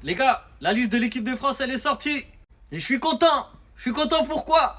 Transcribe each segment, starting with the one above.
Les gars, la liste de l'équipe de France, elle est sortie. Et je suis content. Je suis content pourquoi?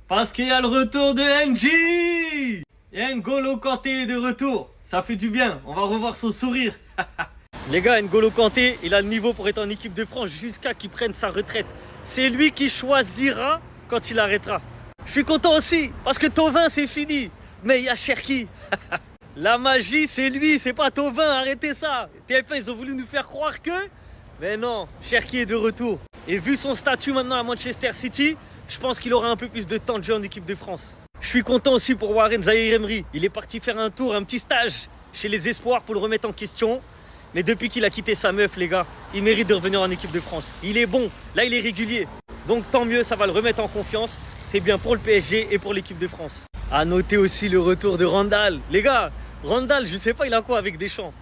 Parce qu'il y a le retour de NG. Et N'Golo Kanté est de retour. Ça fait du bien. On va revoir son sourire. Les gars, N'Golo Kanté, il a le niveau pour être en équipe de France jusqu'à qu'il prenne sa retraite. C'est lui qui choisira quand il arrêtera. Je suis content aussi, parce que Thauvin, c'est fini. Mais il y a Cherki. La magie, c'est lui, c'est pas Thauvin. Arrêtez ça. TF1, ils ont voulu nous faire croire que... Mais non, Cherki est de retour. Et vu son statut maintenant à Manchester City, je pense qu'il aura un peu plus de temps de jeu en équipe de France. Je suis content aussi pour Warren Zaïre-Emery. Il est parti faire un tour, un petit stage chez les Espoirs pour le remettre en question. Mais depuis qu'il a quitté sa meuf, les gars, il mérite de revenir en équipe de France. Il est bon, là il est régulier. Donc tant mieux, ça va le remettre en confiance. C'est bien pour le PSG et pour l'équipe de France. À noter aussi le retour de Randall. Les gars, Randall, je sais pas, il a quoi avec Deschamps?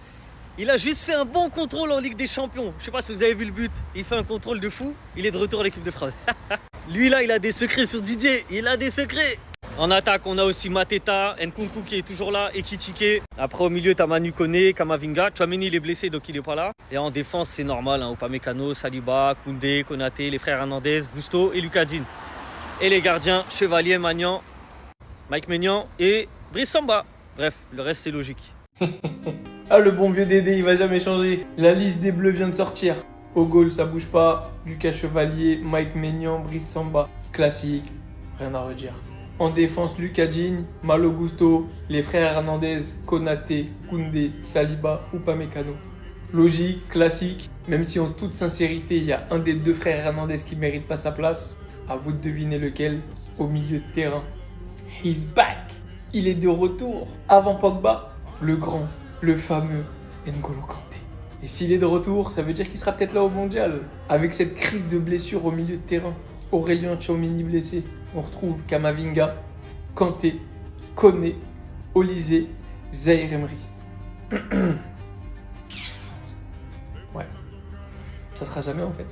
Il a juste fait un bon contrôle en Ligue des Champions. Je sais pas si vous avez vu le but. Il fait un contrôle de fou. Il est de retour à l'équipe de France. Lui là, il a des secrets sur Didier. Il a des secrets. En attaque, on a aussi Mateta, Nkunku qui est toujours là, et Ekitike. Après, au milieu, t'as Manu Koné, Kamavinga. Tchouaméni, il est blessé, donc il n'est pas là. Et en défense, c'est normal. Upamecano, Saliba, Koundé, Konaté, les frères Hernandez, Gusto et Lucas Digne. Et les gardiens, Chevalier, Magnan, Mike Maignan et Brice Samba. Bref, le reste, c'est logique. Ah, le bon vieux Dédé, il va jamais changer. La liste des Bleus vient de sortir. Au goal, ça bouge pas. Lucas Chevalier, Mike Maignan, Brice Samba. Classique, rien à redire. En défense, Lucas Digne, Malo Gusto, les frères Hernandez, Konaté, Koundé, Saliba, Upamecano. Logique, classique, même si en toute sincérité, il y a un des deux frères Hernandez qui ne mérite pas sa place. À vous de deviner lequel, au milieu de terrain. He's back. Il est de retour. Avant Pogba, le grand, le fameux N'Golo Kanté. Et s'il est de retour, ça veut dire qu'il sera peut-être là au mondial. Avec cette crise de blessure au milieu de terrain, Aurélien Tchouaméni blessé, on retrouve Kamavinga, Kanté, Koné, Olysée, Zaïre-Emery. Ouais, ça sera jamais en fait.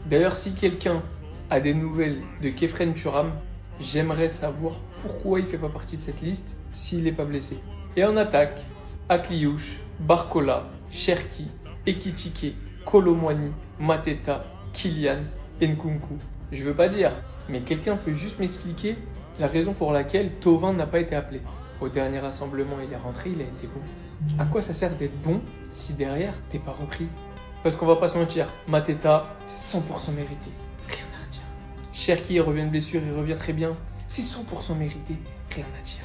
D'ailleurs, si quelqu'un a des nouvelles de Khéphren Thuram, j'aimerais savoir pourquoi il ne fait pas partie de cette liste s'il n'est pas blessé. Et en attaque, Akliouche, Barcola, Cherki, Ekitike, Kolo Muani, Mateta, Kylian, Nkunku. Je veux pas dire, mais quelqu'un peut juste m'expliquer la raison pour laquelle Thauvin n'a pas été appelé. Au dernier rassemblement, il est rentré, il a été bon. À quoi ça sert d'être bon si derrière t'es pas repris? Parce qu'on va pas se mentir, Mateta, c'est 100% mérité. Rien à redire. Cherki revient de blessure, il revient très bien. C'est 100% mérité. Rien à dire.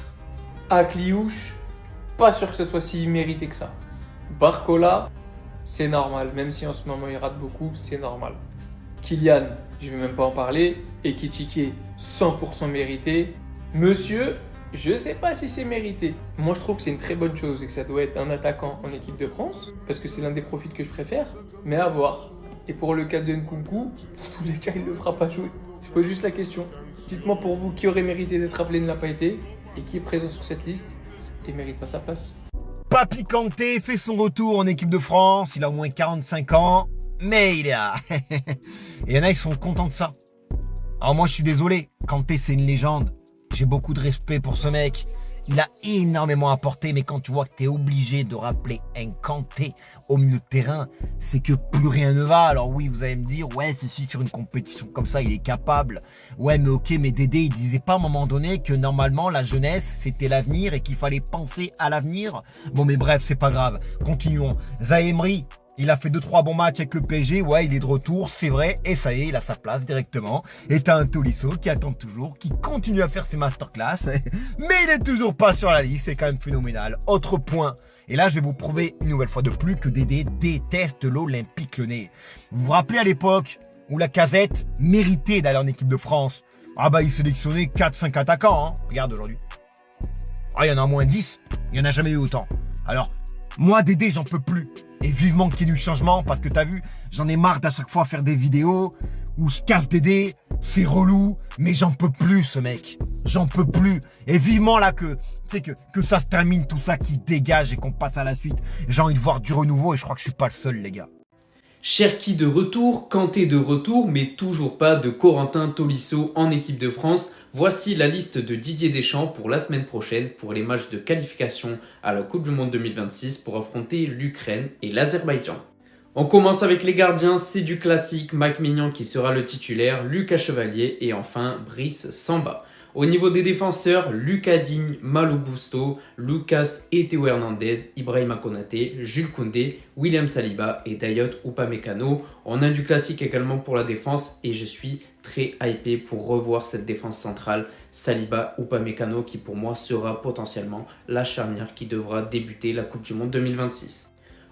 Akliouche, pas sûr que ce soit si mérité que ça. Barcola, c'est normal. Même si en ce moment il rate beaucoup, c'est normal. Kylian, je vais même pas en parler. Ekitike, 100% mérité. Monsieur, je sais pas si c'est mérité. Moi je trouve que c'est une très bonne chose et que ça doit être un attaquant en équipe de France, parce que c'est l'un des profils que je préfère, mais à voir. Et pour le cas de Nkunku, dans tous les cas il ne le fera pas jouer. Je pose juste la question. Dites-moi pour vous qui aurait mérité d'être appelé ne l'a pas été, et qui est présent sur cette liste et mérite pas sa place. Papi Kanté fait son retour en équipe de France, il a au moins 45 ans, mais il est là. Et il y en a qui sont contents de ça. Alors moi je suis désolé, Kanté c'est une légende, j'ai beaucoup de respect pour ce mec, il a énormément apporté, mais quand tu vois que tu es obligé de rappeler un Kanté au milieu de terrain, c'est que plus rien ne va. Alors oui, vous allez me dire, ouais, si sur une compétition comme ça, il est capable. Ouais, mais ok, mais Dédé, il disait pas à un moment donné que normalement, la jeunesse, c'était l'avenir et qu'il fallait penser à l'avenir. Bon, mais bref, c'est pas grave. Continuons. Zaïre-Emery, il a fait 2-3 bons matchs avec le PSG, ouais, il est de retour, c'est vrai, et ça y est, il a sa place directement. Et t'as un Tolisso qui attend toujours, qui continue à faire ses masterclass, mais il est toujours pas sur la liste, c'est quand même phénoménal. Autre point, et là je vais vous prouver une nouvelle fois de plus que Dédé déteste l'Olympique Lyonnais. Vous vous rappelez à l'époque où Lacazette méritait d'aller en équipe de France? Ah bah il sélectionnait 4-5 attaquants, hein. Regarde aujourd'hui. Ah, il y en a au moins 10, il n'y en a jamais eu autant. Alors, moi Dédé, j'en peux plus. Et vivement qu'il y ait du changement, parce que t'as vu, j'en ai marre d'à chaque fois faire des vidéos où je casse Dédé, c'est relou, mais j'en peux plus ce mec. J'en peux plus. Et vivement là que ça se termine tout ça, qui dégage et qu'on passe à la suite. J'ai envie de voir du renouveau et je crois que je suis pas le seul, les gars. Cherki de retour, Kanté de retour, mais toujours pas de Corentin Tolisso en équipe de France. Voici la liste de Didier Deschamps pour la semaine prochaine pour les matchs de qualification à la Coupe du Monde 2026 pour affronter l'Ukraine et l'Azerbaïdjan. On commence avec les gardiens, c'est du classique, Mike Maignan qui sera le titulaire, Lucas Chevalier et enfin Brice Samba. Au niveau des défenseurs, Lucas Digne, Malo Gusto, Lucas et Théo Hernandez, Ibrahima Konaté, Jules Koundé, William Saliba et Dayot Upamecano. On a du classique également pour la défense et je suis très hypé pour revoir cette défense centrale, Saliba Upamecano qui pour moi sera potentiellement la charnière qui devra débuter la Coupe du Monde 2026.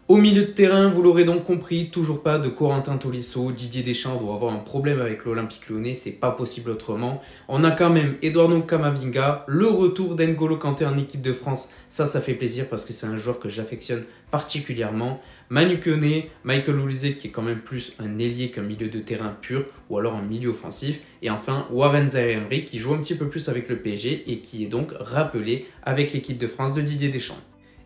Au milieu de terrain, vous l'aurez donc compris, toujours pas de Corentin Tolisso. Didier Deschamps doit avoir un problème avec l'Olympique Lyonnais, c'est pas possible autrement. On a quand même Eduardo Camavinga, le retour d'N'Golo Kanté en équipe de France. Ça fait plaisir parce que c'est un joueur que j'affectionne particulièrement. Manu Koné, Michael Olise qui est quand même plus un ailier qu'un milieu de terrain pur ou alors un milieu offensif. Et enfin Warren Zaïre-Emery qui joue un petit peu plus avec le PSG et qui est donc rappelé avec l'équipe de France de Didier Deschamps.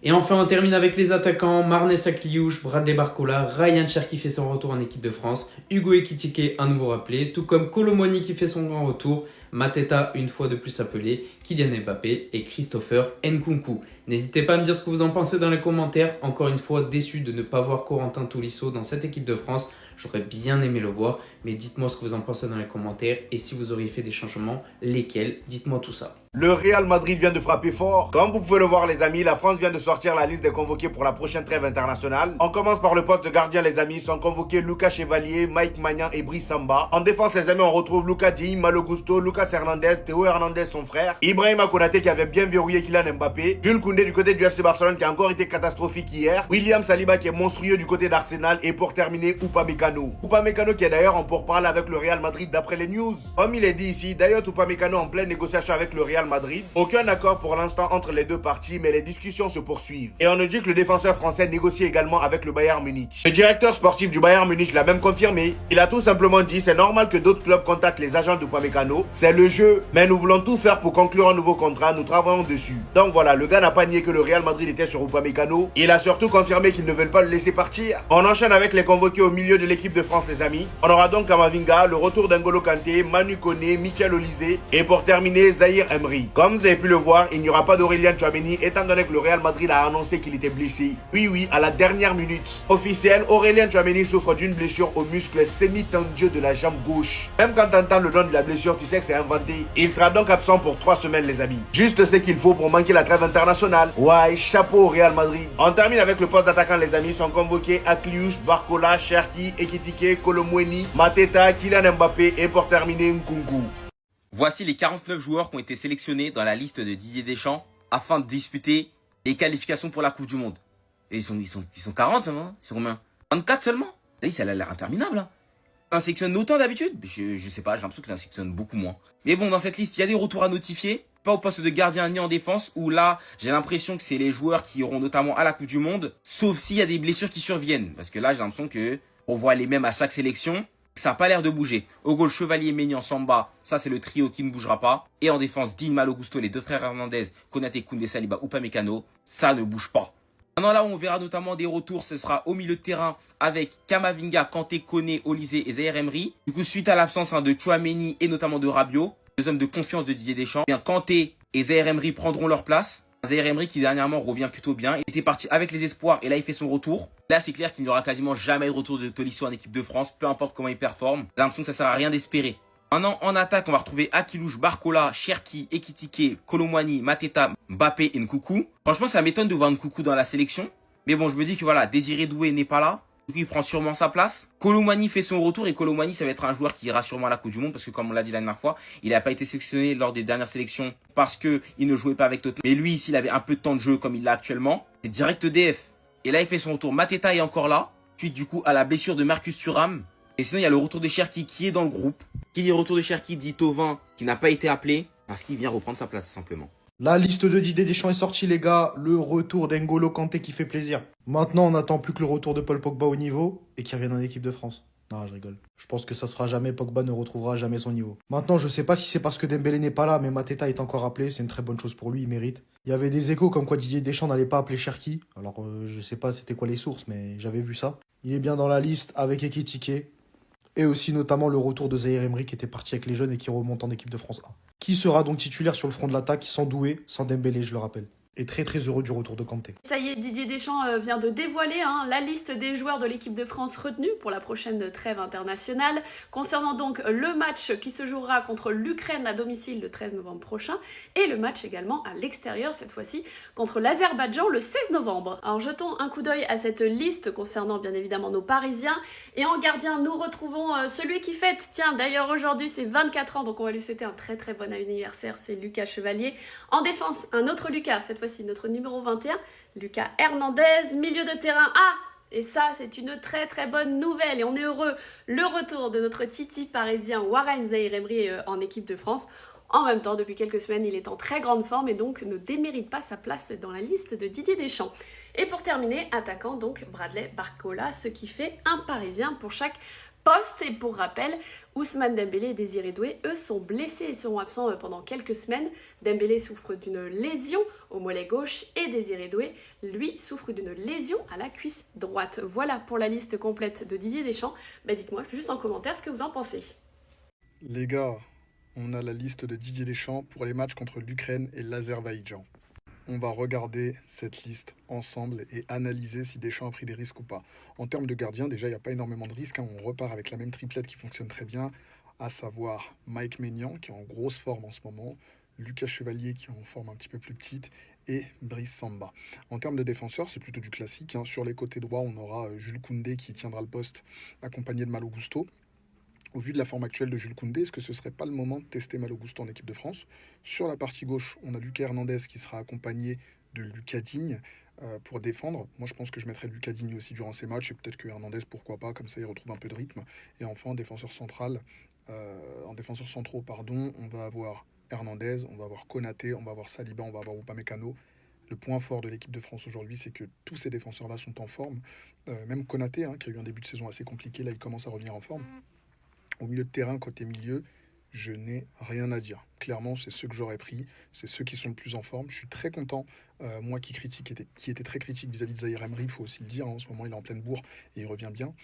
Et enfin, on termine avec les attaquants, Marnès Sakliouche, Bradley Barcola, Ryan Cherki fait son retour en équipe de France, Hugo Ekitike à nouveau rappelé, tout comme Kolo Muani qui fait son grand retour, Mateta une fois de plus appelé, Kylian Mbappé et Christopher Nkunku. N'hésitez pas à me dire ce que vous en pensez dans les commentaires, encore une fois déçu de ne pas voir Corentin Tolisso dans cette équipe de France, j'aurais bien aimé le voir, mais dites-moi ce que vous en pensez dans les commentaires et si vous auriez fait des changements, lesquels, dites-moi tout ça. Le Real Madrid vient de frapper fort. Comme vous pouvez le voir les amis, la France vient de sortir la liste des convoqués pour la prochaine trêve internationale. On commence par le poste de gardien les amis. Sont convoqués Lucas Chevalier, Mike Maignan et Brice Samba. En défense les amis, on retrouve Lucas Digne, Malo Gusto, Lucas Hernandez, Théo Hernandez son frère, Ibrahima Konaté qui avait bien verrouillé Kylian Mbappé, Jules Koundé du côté du FC Barcelone qui a encore été catastrophique hier, William Saliba qui est monstrueux du côté d'Arsenal et pour terminer Upamecano. Upamecano qui est d'ailleurs en pourparlers avec le Real Madrid d'après les news. Comme il est dit ici, d'ailleurs Upamecano en pleine négociation avec le Real Madrid. Aucun accord pour l'instant entre les deux parties, mais les discussions se poursuivent. Et on nous dit que le défenseur français négocie également avec le Bayern Munich. Le directeur sportif du Bayern Munich l'a même confirmé. Il a tout simplement dit c'est normal que d'autres clubs contactent les agents de Upamecano. C'est le jeu, mais nous voulons tout faire pour conclure un nouveau contrat. Nous travaillons dessus. Donc voilà, le gars n'a pas nié que le Real Madrid était sur Upamecano. Il a surtout confirmé qu'ils ne veulent pas le laisser partir. On enchaîne avec les convoqués au milieu de l'équipe de France les amis. On aura donc Camavinga, le retour d'N'Golo Kanté, Manu Koné, Michael Olise et pour terminer Zaïre-Emery. Comme vous avez pu le voir, il n'y aura pas d'Aurélien Tchouaméni étant donné que le Real Madrid a annoncé qu'il était blessé. Oui, à la dernière minute. Officiel, Aurélien Tchouaméni souffre d'une blessure au muscle semi-tendu de la jambe gauche. Même quand tu entends le nom de la blessure, tu sais que c'est inventé. Il sera donc absent pour 3 semaines les amis. Juste ce qu'il faut pour manquer la trêve internationale. Ouais, chapeau au Real Madrid. On termine avec le poste d'attaquant les amis. Sont convoqués Akliouche, Barcola, Cherki, Ekitike, Kolo Muani, Mateta, Kylian Mbappé et pour terminer Nkunku. Voici les 49 joueurs qui ont été sélectionnés dans la liste de Didier Deschamps afin de disputer les qualifications pour la Coupe du Monde. Et ils sont 40, hein, ils sont combien? 24 seulement? La liste, elle a l'air interminable. Hein. On sélectionne autant d'habitude? Je sais pas, j'ai l'impression qu'il en sélectionne beaucoup moins. Mais bon, dans cette liste, il y a des retours à notifier. Pas au poste de gardien ni en défense, où là, j'ai l'impression que c'est les joueurs qui iront notamment à la Coupe du Monde, sauf s'il y a des blessures qui surviennent. Parce que là, j'ai l'impression que on voit les mêmes à chaque sélection. Ça n'a pas l'air de bouger. Au goal, Chevalier, Maignan, Samba, ça c'est le trio qui ne bougera pas. Et en défense, Digne, Malo Gusto, les deux frères Hernandez, Konaté, Koundé, Saliba, Upamecano, ça ne bouge pas. Maintenant là où on verra notamment des retours, ce sera au milieu de terrain avec Camavinga, Kanté, Koné, Olise et Zaïre-Emery. Du coup, suite à l'absence de Tchouaméni et notamment de Rabiot, deux hommes de confiance de Didier Deschamps, bien Kanté et Zaïre-Emery prendront leur place. Zaïre-Emery qui dernièrement revient plutôt bien. Il était parti avec les espoirs et là il fait son retour. Là c'est clair qu'il n'y aura quasiment jamais de retour de Tolisso en équipe de France, peu importe comment il performe. J'ai l'impression que ça sert à rien d'espérer. Maintenant en attaque on va retrouver Akliouche, Barcola, Cherki, Ekitike, Kolo Muani, Mateta, Mbappé et Nkunku. Franchement ça m'étonne de voir Nkunku dans la sélection. Mais bon je me dis que voilà, Désiré Doué n'est pas là. Du coup, il prend sûrement sa place. Kolo Muani fait son retour et Kolo Muani, ça va être un joueur qui ira sûrement à la Coupe du Monde parce que comme on l'a dit la dernière fois, il n'a pas été sélectionné lors des dernières sélections parce que il ne jouait pas avec Tottenham. Mais lui, ici, il avait un peu de temps de jeu comme il l'a actuellement. C'est direct DF. Et là, il fait son retour. Mateta est encore là. Suite du coup à la blessure de Marcus Thuram. Et sinon, il y a le retour de Cherki qui est dans le groupe. Qui dit retour de Cherki dit Thauvin qui n'a pas été appelé parce qu'il vient reprendre sa place tout simplement. La liste de Didier Deschamps est sortie, les gars. Le retour d'N'Golo Kanté qui fait plaisir. Maintenant, on n'attend plus que le retour de Paul Pogba au niveau et qu'il revienne en équipe de France. Non, je rigole. Je pense que ça se fera jamais. Pogba ne retrouvera jamais son niveau. Maintenant, je sais pas si c'est parce que Dembélé n'est pas là, mais Mateta est encore appelé. C'est une très bonne chose pour lui, il mérite. Il y avait des échos comme quoi Didier Deschamps n'allait pas appeler Cherki. Alors, je sais pas c'était quoi les sources, mais j'avais vu ça. Il est bien dans la liste avec Ekitike. Et aussi notamment le retour de Zaïre-Emery qui était parti avec les jeunes et qui remonte en équipe de France A. Qui sera donc titulaire sur le front de l'attaque sans Doué, sans Dembélé, je le rappelle. Et très très heureux du retour de Kanté. Ça y est, Didier Deschamps vient de dévoiler la liste des joueurs de l'équipe de France retenus pour la prochaine trêve internationale. Concernant donc le match qui se jouera contre l'Ukraine à domicile le 13 novembre prochain et le match également à l'extérieur cette fois-ci contre l'Azerbaïdjan le 16 novembre. Alors jetons un coup d'œil à cette liste concernant bien évidemment nos Parisiens. Et en gardien, nous retrouvons celui qui fête, tiens d'ailleurs aujourd'hui c'est 24 ans, donc on va lui souhaiter un très très bon anniversaire, c'est Lucas Chevalier. En défense, un autre Lucas, cette fois-ci notre numéro 21, Lucas Hernandez, milieu de terrain A. Et ça, c'est une très très bonne nouvelle et on est heureux. Le retour de notre Titi parisien Warren Zaïre-Emery en équipe de France. En même temps, depuis quelques semaines, il est en très grande forme et donc ne démérite pas sa place dans la liste de Didier Deschamps. Et pour terminer, attaquant donc Bradley Barcola, ce qui fait un Parisien pour chaque poste. Et pour rappel, Ousmane Dembélé et Désiré Doué, eux, sont blessés et seront absents pendant quelques semaines. Dembélé souffre d'une lésion au mollet gauche et Désiré Doué, lui, souffre d'une lésion à la cuisse droite. Voilà pour la liste complète de Didier Deschamps. Dites-moi juste en commentaire ce que vous en pensez. Les gars, on a la liste de Didier Deschamps pour les matchs contre l'Ukraine et l'Azerbaïdjan. On va regarder cette liste ensemble et analyser si Deschamps a pris des risques ou pas. En termes de gardien, déjà, il n'y a pas énormément de risques. On repart avec la même triplette qui fonctionne très bien, à savoir Mike Maignan, qui est en grosse forme en ce moment, Lucas Chevalier, qui est en forme un petit peu plus petite, et Brice Samba. En termes de défenseurs, c'est plutôt du classique. Sur les côtés droits, on aura Jules Koundé qui tiendra le poste, accompagné de Malo Gusto. Au vu de la forme actuelle de Jules Koundé, est-ce que ce ne serait pas le moment de tester Malo Gusto en équipe de France? Sur la partie gauche, on a Lucas Hernandez qui sera accompagné de Lucas Digne pour défendre. Moi, je pense que je mettrais Lucas Digne aussi durant ces matchs, et peut-être que Hernandez, pourquoi pas, comme ça il retrouve un peu de rythme. Et enfin, en défenseurs centraux, on va avoir Hernandez, on va avoir Konaté, on va avoir Saliba, on va avoir Upamecano. Le point fort de l'équipe de France aujourd'hui, c'est que tous ces défenseurs-là sont en forme. Même Konaté, qui a eu un début de saison assez compliqué, là, il commence à revenir en forme. Au milieu de terrain, côté milieu, je n'ai rien à dire. Clairement, c'est ceux que j'aurais pris, c'est ceux qui sont le plus en forme. Je suis très content, moi qui était très critique vis-à-vis de Zaïre-Emery, il faut aussi le dire, en ce moment il est en pleine bourre et il revient bien.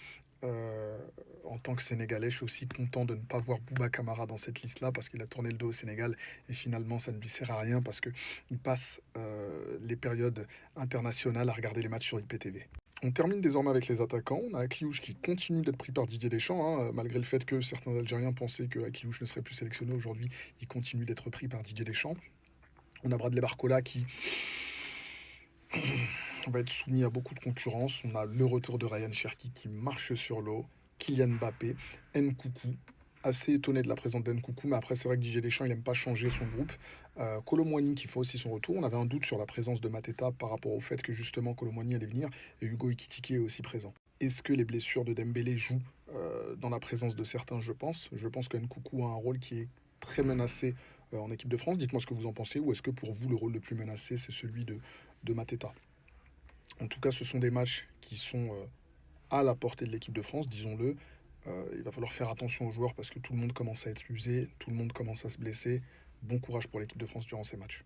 En tant que Sénégalais, je suis aussi content de ne pas voir Bouba Camara dans cette liste-là parce qu'il a tourné le dos au Sénégal et finalement ça ne lui sert à rien parce qu'il passe les périodes internationales à regarder les matchs sur IPTV. On termine désormais avec les attaquants. On a Akliouche qui continue d'être pris par Didier Deschamps, malgré le fait que certains Algériens pensaient que Akliouche ne serait plus sélectionné aujourd'hui. Il continue d'être pris par Didier Deschamps. On a Bradley Barcola qui va être soumis à beaucoup de concurrence. On a le retour de Ryan Cherki qui marche sur l'eau, Kylian Mbappé, Nkoukou. Assez étonné de la présence d'Nkoukou, mais après c'est vrai que Didier Deschamps il n'aime pas changer son groupe. Kolo Muani qui fait aussi son retour. On avait un doute sur la présence de Mateta par rapport au fait que justement Kolo Muani allait venir et Hugo Ekitike est aussi présent. Est-ce que les blessures de Dembélé jouent dans la présence de certains? Je pense que Nkoukou a un rôle qui est très menacé en équipe de France. Dites-moi ce que vous en pensez, ou est-ce que pour vous le rôle le plus menacé c'est celui de Mateta? En tout cas, ce sont des matchs qui sont à la portée de l'équipe de France, disons-le. Il va falloir faire attention aux joueurs parce que tout le monde commence à être usé, tout le monde commence à se blesser. Bon courage pour l'équipe de France durant ces matchs.